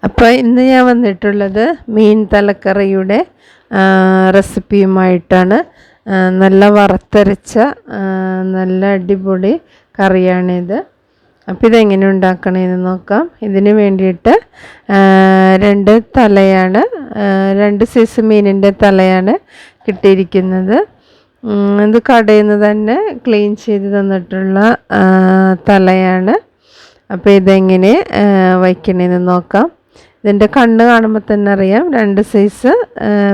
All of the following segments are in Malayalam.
അപ്പോൾ ഇന്ന് ഞാൻ വന്നിട്ടുള്ളത് മീൻ തലക്കറിയുടെ റെസിപ്പിയുമായിട്ടാണ്. നല്ല വറുത്തരച്ച നല്ല അടിപൊളി കറിയാണിത്. അപ്പോൾ ഇതെങ്ങനെ ഉണ്ടാക്കണമെന്ന് നോക്കാം. ഇതിന് വേണ്ടിയിട്ട് 2 തലയാണ്, 2 സൈസ് മീനിൻ്റെ തലയാണ് കിട്ടിയിരിക്കുന്നത്. ഇത് കടയിൽ നിന്ന് തന്നെ ക്ലീൻ ചെയ്ത് തന്നിട്ടുള്ള തലയാണ്. അപ്പോൾ ഇതെങ്ങനെ വയ്ക്കണമെന്ന് നോക്കാം. ഇതിൻ്റെ കണ്ണ് കാണുമ്പോൾ തന്നെ അറിയാം 2 സൈസ്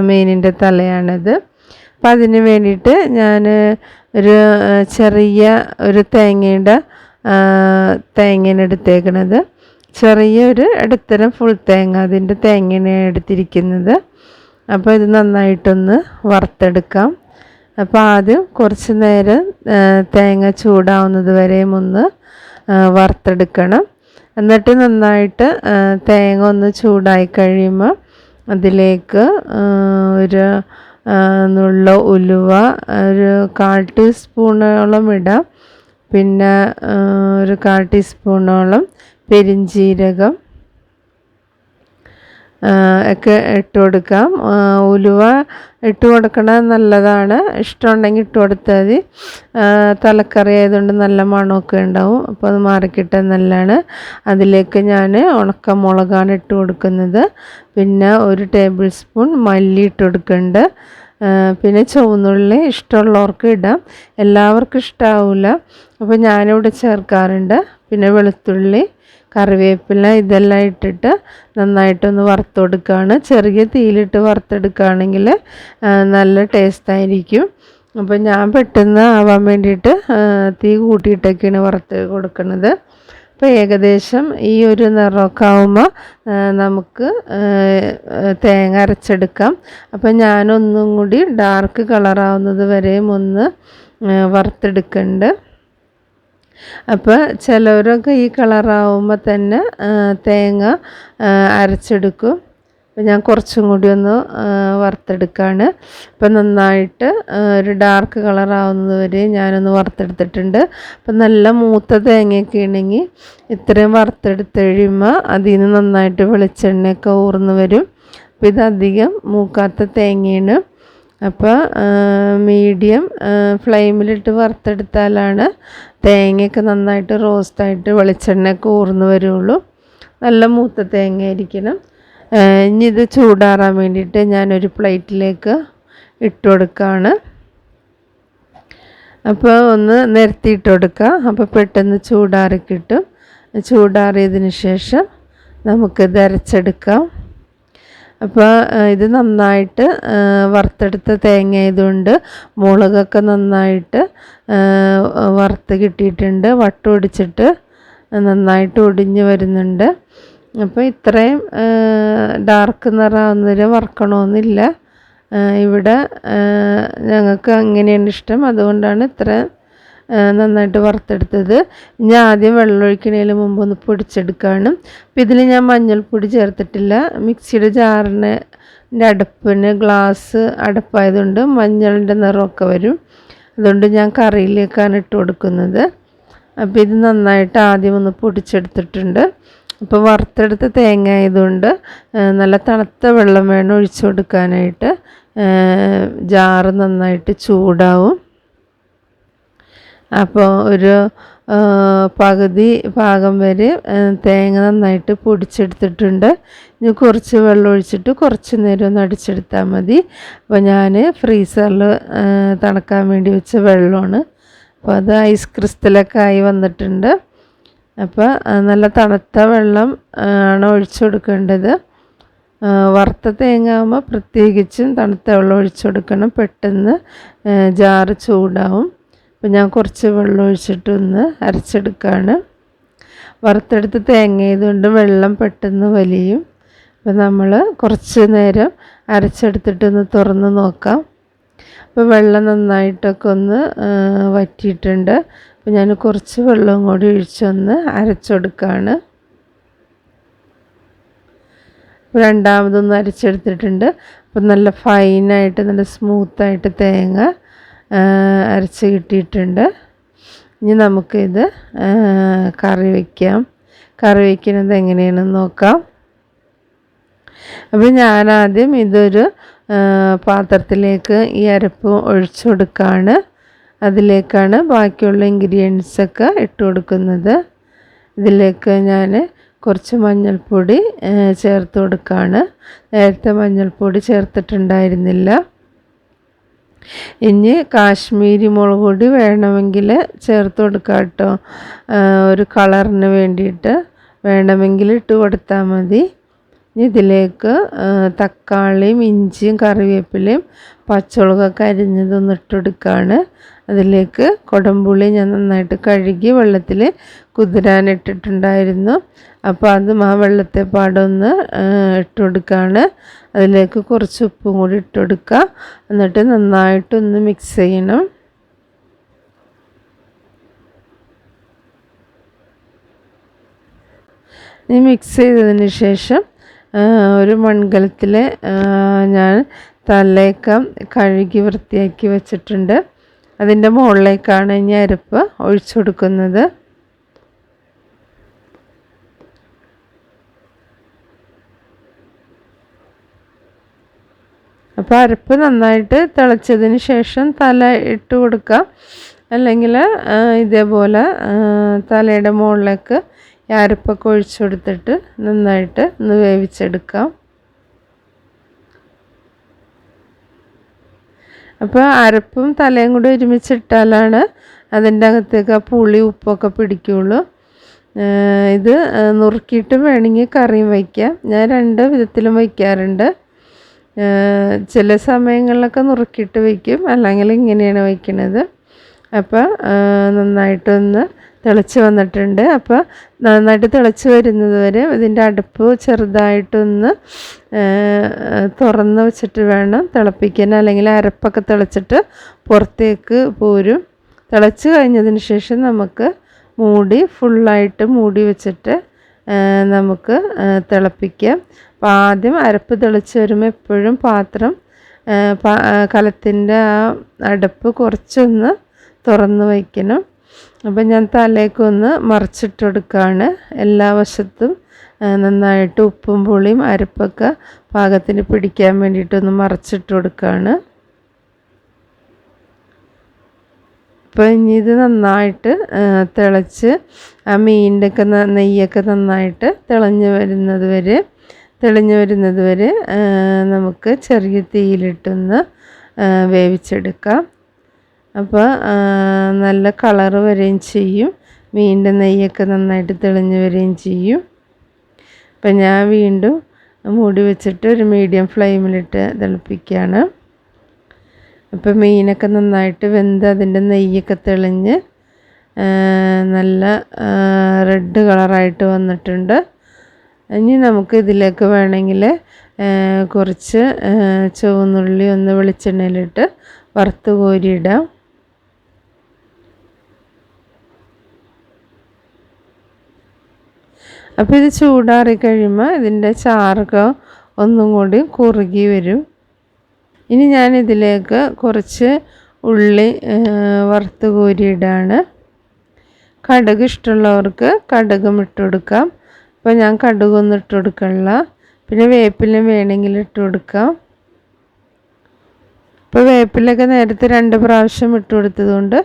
മീനിൻ്റെ തലയാണിത്. അപ്പോൾ അതിന് വേണ്ടിയിട്ട് ഞാൻ ഒരു ചെറിയ ഒരു തേങ്ങയാണ് എടുത്തേക്കണത്. ചെറിയൊരു ഇടത്തരം ഫുൾ തേങ്ങ, അതിൻ്റെ തേങ്ങയാണ് എടുത്തിരിക്കുന്നത്. അപ്പോൾ ഇത് നന്നായിട്ടൊന്ന് വറുത്തെടുക്കാം. അപ്പോൾ ആദ്യം കുറച്ച് നേരം തേങ്ങ ചൂടാവുന്നത് വരെയും ഒന്ന് വറുത്തെടുക്കണം. എന്നിട്ട് നന്നായിട്ട് തേങ്ങ ഒന്ന് ചൂടായി കഴിയുമ്പോൾ അതിലേക്ക് ഒരു നുള്ള ഉലുവ, ഒരു 1/4 ടീസ്പൂണോളം ഇടാം. പിന്നെ ഒരു 1/4 ടീസ്പൂണോളം പെരിഞ്ജീരകം ഒക്കെ ഇട്ട് കൊടുക്കാം. ഉലുവ ഇട്ട് കൊടുക്കണത് നല്ലതാണ്. ഇഷ്ടമുണ്ടെങ്കിൽ ഇട്ട് കൊടുത്താൽ മതി. തലക്കറി ആയതുകൊണ്ട് നല്ല മണമൊക്കെ ഉണ്ടാവും. അപ്പോൾ അത് മാറിക്കിട്ടാൻ നല്ലതാണ്. അതിലേക്ക് ഞാൻ ഉണക്കമുളകാണ് ഇട്ട് കൊടുക്കുന്നത്. പിന്നെ 1 ടേബിൾ സ്പൂൺ മല്ലി ഇട്ട് കൊടുക്കുന്നുണ്ട്. പിന്നെ ചുവന്നുള്ളി ഇഷ്ടമുള്ളവർക്ക് ഇടാം, എല്ലാവർക്കും ഇഷ്ടമാവില്ല. അപ്പോൾ ഞാനിവിടെ ചേർക്കാറുണ്ട്. പിന്നെ വെളുത്തുള്ളി, കറിവേപ്പില ഇതെല്ലാം ഇട്ടിട്ട് നന്നായിട്ടൊന്ന് വറുത്ത് കൊടുക്കുകയാണ്. ചെറിയ തീയിലിട്ട് വറുത്തെടുക്കുകയാണെങ്കിൽ നല്ല ടേസ്റ്റായിരിക്കും. അപ്പോൾ ഞാൻ പെട്ടെന്ന് ആവാൻ വേണ്ടിയിട്ട് തീ കൂട്ടിയിട്ടൊക്കെയാണ് വറുത്ത് കൊടുക്കുന്നത്. അപ്പോൾ ഏകദേശം ഈ ഒരു നിറമൊക്കെ ആവുമ്പോൾ നമുക്ക് തേങ്ങ അരച്ചെടുക്കാം. അപ്പോൾ ഞാനൊന്നും കൂടി ഡാർക്ക് കളറാവുന്നത് വരെയും ഒന്ന് വറുത്തെടുക്കുന്നുണ്ട്. അപ്പോൾ ചിലവരൊക്കെ ഈ കളറാവുമ്പോൾ തന്നെ തേങ്ങ അരച്ചെടുക്കും. അപ്പോൾ ഞാൻ കുറച്ചും കൂടി ഒന്ന് വറുത്തെടുക്കുകയാണ്. അപ്പോൾ നന്നായിട്ട് ഒരു ഡാർക്ക് കളറാവുന്നത് വരെ ഞാനൊന്ന് വറുത്തെടുത്തിട്ടുണ്ട്. അപ്പം നല്ല മൂത്ത തേങ്ങയൊക്കെ ഉണ്ടെങ്കിൽ ഇത്രയും വറുത്തെടുത്ത് കഴിയുമ്പോൾ അതിൽ നിന്ന് നന്നായിട്ട് വെളിച്ചെണ്ണയൊക്കെ ഊർന്ന് വരും. അപ്പോൾ ഇതധികം മൂക്കാത്ത തേങ്ങയാണ്. അപ്പോൾ മീഡിയം ഫ്ലെയിമിലിട്ട് വറുത്തെടുത്താലാണ് തേങ്ങയൊക്കെ നന്നായിട്ട് റോസ്റ്റായിട്ട് വെളിച്ചെണ്ണയൊക്കെ ഊർന്ന് വരുള്ളൂ. നല്ല മൂത്ത തേങ്ങ ആയിരിക്കണം. ഇനി ഇത് ചൂടാറാൻ വേണ്ടിയിട്ട് ഞാനൊരു പ്ലേറ്റിലേക്ക് ഇട്ട് കൊടുക്കുകയാണ്. അപ്പോൾ ഒന്ന് നിരത്തിയിട്ട് കൊടുക്കുക. അപ്പോൾ പെട്ടെന്ന് ചൂടാറി കിട്ടും. ചൂടാറിയതിന് ശേഷം നമുക്കിത് അരച്ചെടുക്കാം. അപ്പോൾ ഇത് നന്നായിട്ട് വറുത്തെടുത്ത തേങ്ങ ആയതുകൊണ്ട് മുളകൊക്കെ നന്നായിട്ട് വറുത്ത് കിട്ടിയിട്ടുണ്ട്. വട്ടം ഒടിച്ചിട്ട് നന്നായിട്ട് ഒടിഞ്ഞ് വരുന്നുണ്ട്. അപ്പോൾ ഇത്രയും ഡാർക്ക് നിറാവുന്നവരെ വറുക്കണമെന്നില്ല. ഇവിടെ ഞങ്ങൾക്ക് അങ്ങനെയാണ് ഇഷ്ടം, അതുകൊണ്ടാണ് ഇത്ര നന്നായിട്ട് വറുത്തെടുത്തത്. ഞാൻ ആദ്യം വെള്ളം ഒഴിക്കുന്നതിന് മുമ്പ് ഒന്ന് പൊടിച്ചെടുക്കുകയാണ്. അപ്പോൾ ഇതിൽ ഞാൻ മഞ്ഞൾപ്പൊടി ചേർത്തിട്ടില്ല. മിക്സിയുടെ ജാറിന് അടപ്പിന് ഗ്ലാസ് അടപ്പായതുകൊണ്ട് മഞ്ഞളിൻ്റെ നിറമൊക്കെ വരും. അതുകൊണ്ട് ഞാൻ കറിയിലേക്കാണ് ഇട്ട് കൊടുക്കുന്നത്. അപ്പോൾ ഇത് നന്നായിട്ട് ആദ്യം ഒന്ന് പൊടിച്ചെടുത്തിട്ടുണ്ട്. അപ്പോൾ വറുത്തെടുത്ത തേങ്ങ ആയതുകൊണ്ട് നല്ല തണുത്ത വെള്ളം വേണം ഒഴിച്ചു കൊടുക്കാനായിട്ട്. ജാറ് നന്നായിട്ട് ചൂടാവും. അപ്പോൾ ഒരു പകുതി ഭാഗം വരെ തേങ്ങ നന്നായിട്ട് പൊടിച്ചെടുത്തിട്ടുണ്ട്. ഇനി കുറച്ച് വെള്ളം ഒഴിച്ചിട്ട് കുറച്ച് നേരം ഒന്ന് അടിച്ചെടുത്താൽ മതി. അപ്പോൾ ഞാൻ ഫ്രീസറിൽ തണുക്കാൻ വേണ്ടി വെച്ച വെള്ളമാണ്. അപ്പോൾ അത് ഐസ് ക്രിസ്റ്റലൊക്കെ ആയി വന്നിട്ടുണ്ട്. അപ്പോൾ നല്ല തണുത്ത വെള്ളം ആണ് ഒഴിച്ചു കൊടുക്കേണ്ടത്. വറുത്ത തേങ്ങ ആകുമ്പോൾ പ്രത്യേകിച്ചും തണുത്ത വെള്ളം ഒഴിച്ചു കൊടുക്കണം, പെട്ടെന്ന് ജാറ് ചൂടാവും. അപ്പോൾ ഞാൻ കുറച്ച് വെള്ളം ഒഴിച്ചിട്ടൊന്ന് അരച്ചെടുക്കുകയാണ്. വറുത്തെടുത്ത് തേങ്ങ ആയതുകൊണ്ട് വെള്ളം പെട്ടെന്ന് വലിയും. അപ്പോൾ നമ്മൾ കുറച്ച് നേരം അരച്ചെടുത്തിട്ടൊന്ന് തുറന്ന് നോക്കാം. അപ്പോൾ വെള്ളം നന്നായിട്ടൊക്കെ ഒന്ന് വറ്റിയിട്ടുണ്ട്. അപ്പോൾ ഞാൻ കുറച്ച് വെള്ളം കൂടി ഒഴിച്ചൊന്ന് അരച്ചെടുക്കുകയാണ്. രണ്ടാമതൊന്ന് അരച്ചെടുത്തിട്ടുണ്ട്. അപ്പോൾ നല്ല ഫൈനായിട്ട് നല്ല സ്മൂത്തായിട്ട് തേങ്ങ അരച്ച് കിട്ടിയിട്ടുണ്ട്. ഇനി നമുക്കിത് കറി വയ്ക്കാം. കറി വയ്ക്കുന്നത് എങ്ങനെയാണെന്ന് നോക്കാം. അപ്പോൾ ഞാനാദ്യം ഇതൊരു പാത്രത്തിലേക്ക് ഈ അരപ്പ് ഒഴിച്ചു കൊടുക്കുകയാണ്. അതിലേക്കാണ് ബാക്കിയുള്ള ഇൻഗ്രീഡിയൻസൊക്കെ ഇട്ട് കൊടുക്കുന്നത്. ഇതിലേക്ക് ഞാൻ കുറച്ച് മഞ്ഞൾപ്പൊടി ചേർത്ത് കൊടുക്കുകയാണ്. നേരത്തെ മഞ്ഞൾപ്പൊടി ചേർത്തിട്ടുണ്ടായിരുന്നില്ല. ഇനി കാശ്മീരി മുളക് പൊടി വേണമെങ്കിൽ ചേർത്ത് കൊടുക്കാം കേട്ടോ. ഒരു കളറിന് വേണ്ടിയിട്ട് വേണമെങ്കിൽ ഇട്ട് കൊടുത്താൽ മതി. ഇതിലേക്ക് തക്കാളിയും ഇഞ്ചിയും കറിവേപ്പിലയും പച്ചമുളകൊക്കെ അരിഞ്ഞതൊന്ന് ഇട്ടെടുക്കുകയാണ്. അതിലേക്ക് കുടംപുളി ഞാൻ നന്നായിട്ട് കഴുകി വെള്ളത്തിൽ കുതിരാനിട്ടിട്ടുണ്ടായിരുന്നു. അപ്പോൾ അതും ആ വെള്ളത്തെ പാടൊന്ന് ഇട്ട് കൊടുക്കുകയാണ്. അതിലേക്ക് കുറച്ച് ഉപ്പും കൂടി ഇട്ട് കൊടുക്കുക. എന്നിട്ട് നന്നായിട്ടൊന്ന് മിക്സ് ചെയ്യണം. ഈ മിക്സ് ചെയ്തതിന് ശേഷം ഒരു മൺകലത്തിൽ ഞാൻ തലയൊക്കെ കഴുകി വൃത്തിയാക്കി വെച്ചിട്ടുണ്ട്. അതിൻ്റെ മുകളിലേക്കാണ് ഇനി അരപ്പ് ഒഴിച്ചു കൊടുക്കുന്നത്. അപ്പോൾ അരപ്പ് നന്നായിട്ട് തിളച്ചതിന് ശേഷം തല ഇട്ട് കൊടുക്കാം. അല്ലെങ്കിൽ ഇതേപോലെ തലയുടെ മുകളിലേക്ക് ഈ അരപ്പൊക്കെ ഒഴിച്ചു കൊടുത്തിട്ട് നന്നായിട്ട് ഒന്ന് വേവിച്ചെടുക്കാം. അപ്പോൾ അരപ്പും തലയും കൂടി ഒരുമിച്ചിട്ടാലാണ് അതിൻ്റെ അകത്തേക്ക് ആ പുളി ഉപ്പൊക്കെ പിടിക്കുകയുള്ളൂ. ഇത് നുറുക്കിയിട്ട് വേണമെങ്കിൽ കറിയും വയ്ക്കാം. ഞാൻ 2 വിധത്തിലും വയ്ക്കാറുണ്ട്. ചില സമയങ്ങളിലൊക്കെ നുറുക്കിയിട്ട് വയ്ക്കും, അല്ലെങ്കിൽ ഇങ്ങനെയാണ് വയ്ക്കുന്നത്. അപ്പോൾ നന്നായിട്ടൊന്ന് തിളച്ച് വന്നിട്ടുണ്ട്. അപ്പോൾ നന്നായിട്ട് തിളച്ച് വരുന്നത് വരെ ഇതിൻ്റെ അടുപ്പ് ചെറുതായിട്ടൊന്ന് തുറന്ന് വെച്ചിട്ട് വേണം തിളപ്പിക്കാൻ, അല്ലെങ്കിൽ അരപ്പൊക്കെ തിളച്ചിട്ട് പുറത്തേക്ക് പോരും. തിളച്ച് കഴിഞ്ഞതിന് ശേഷം നമുക്ക് ഫുള്ളായിട്ട് മൂടി വെച്ചിട്ട് നമുക്ക് തിളപ്പിക്കാം. അപ്പോൾ ആദ്യം അരപ്പ് തിളച്ച് വരുമ്പോൾ എപ്പോഴും പാത്രം കലത്തിൻ്റെ ആ അടപ്പ് കുറച്ചൊന്ന് തുറന്ന് വയ്ക്കണം. അപ്പം ഞാൻ തലേക്കൊന്ന് മറിച്ചിട്ട് കൊടുക്കുകയാണ്. എല്ലാ വശത്തും നന്നായിട്ട് ഉപ്പും പുളിയും അരപ്പൊക്കെ പാകത്തിന് പിടിക്കാൻ വേണ്ടിയിട്ടൊന്ന് മറിച്ചിട്ട് കൊടുക്കുകയാണ്. അപ്പോൾ ഇനി ഇത് നന്നായിട്ട് തിളച്ച് ആ മീനിൻ്റെ ഒക്കെ നെയ്യൊക്കെ നന്നായിട്ട് തെളിഞ്ഞു വരുന്നത് വരെ നമുക്ക് ചെറിയ തീയിലിട്ടൊന്ന് വേവിച്ചെടുക്കാം. അപ്പോൾ നല്ല കളറ് വരികയും ചെയ്യും, മീനിൻ്റെ നെയ്യൊക്കെ നന്നായിട്ട് തെളിഞ്ഞ് വരികയും ചെയ്യും. അപ്പം ഞാൻ വീണ്ടും മൂടി വെച്ചിട്ട് ഒരു മീഡിയം ഫ്ലെയിമിലിട്ട് തിളപ്പിക്കുകയാണ്. അപ്പോൾ മീനൊക്കെ നന്നായിട്ട് വെന്ത് അതിൻ്റെ നെയ്യൊക്കെ തെളിഞ്ഞ് നല്ല റെഡ് കളറായിട്ട് വന്നിട്ടുണ്ട്. ഇനി നമുക്ക് ഇതിലേക്ക് വേണമെങ്കിൽ കുറച്ച് ചുവന്നുള്ളി ഒന്ന് വെളിച്ചെണ്ണയിലിട്ട് വറുത്ത് കോരിയിടാം. അപ്പോൾ ഇത് ചൂടാറി കഴിയുമ്പോൾ ഇതിൻ്റെ ചാറൊക്കെ ഒന്നും കൂടി കുറുകി വരും. ഇനി ഞാൻ ഇതിലേക്ക് കുറച്ച് ഉള്ളി വറുത്ത് കോരിയിടാണ്. കടുക് ഇഷ്ടമുള്ളവർക്ക് കടുകും ഇട്ട് കൊടുക്കാം. അപ്പോൾ ഞാൻ കടുകൊന്നും ഇട്ട് കൊടുക്കണില്ല. പിന്നെ വേപ്പിലും വേണമെങ്കിൽ ഇട്ട് കൊടുക്കാം. ഇപ്പോൾ വേപ്പിലൊക്കെ നേരത്തെ 2 പ്രാവശ്യം ഇട്ട് കൊടുത്തതുകൊണ്ട്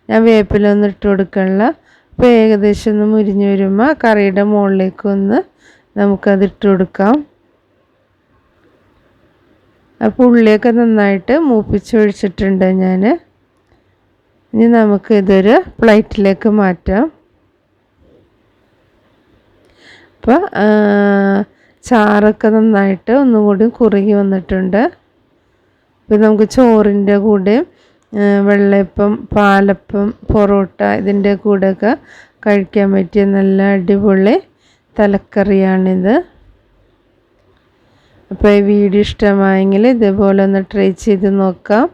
ഞാൻ വേപ്പിലൊന്നും ഇട്ട് കൊടുക്കണില്ല. അപ്പോൾ ഏകദേശം ഒന്ന് മുരിഞ്ഞ് വരുമ്പോൾ കറിയുടെ മുകളിലേക്കൊന്ന് നമുക്കത് ഇട്ട് കൊടുക്കാം. അപ്പോൾ ഉള്ളിയൊക്കെ നന്നായിട്ട് മൂപ്പിച്ചൊഴിച്ചിട്ടുണ്ട് ഞാൻ. ഇനി നമുക്ക് ഇതൊരു പ്ലേറ്റിലേക്ക് മാറ്റാം. അപ്പോൾ ചാറൊക്കെ നന്നായിട്ട് ഒന്നുകൂടി കുറുകി വന്നിട്ടുണ്ട്. ഇപ്പോൾ നമുക്ക് ചോറിൻ്റെ കൂടെ വെള്ളയപ്പം, പാലപ്പം, പൊറോട്ട ഇതിൻ്റെ കൂടെയൊക്കെ കഴിക്കാൻ പറ്റിയ നല്ല അടിപൊളി തലക്കറിയാണിത്. അപ്പോൾ ഈ വീഡിയോ ഇഷ്ടമായെങ്കിൽ ഇതേപോലെ ഒന്ന് ട്രൈ ചെയ്ത് നോക്കാം.